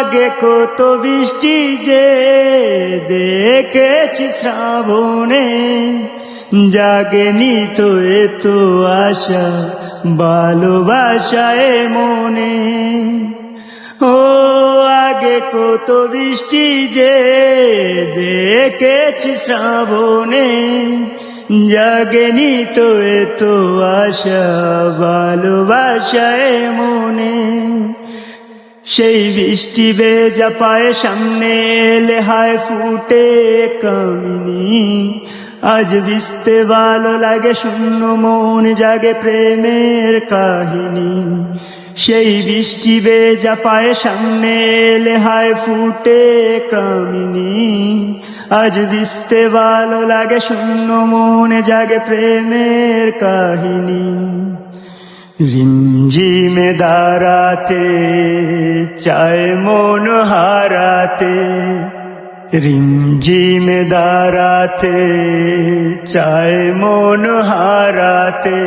আগে কত বৃষ্টি যে দেখেছি শ্রাবণে, জাগেনি তো এত আশা ভালোবাসায় মনে। ও আগে কত বৃষ্টি যে দেখেছি শ্রাবণে, জাগেনি তো এত আশা ভালোবাসায় মনে। সেই বৃষ্টি ভেজা পায়ে সামনে এলে হায় ফুটে কামিনী, আজ ভিজতে ভালো লাগে শূন্য মন জাগে প্রেমের কাহিনী। সেই বৃষ্টি ভেজা পায়ে সামনে এলে হায় ফুটে কামিনী, আজ ভিজতে ভালো লাগে শূন্য মন জাগে প্রেমের কাহিনী। রিমঝিমে দাঁড়াতে চায় মন হারাতে, রিমঝিমে দাঁড়াতে চায় মন হারাতে।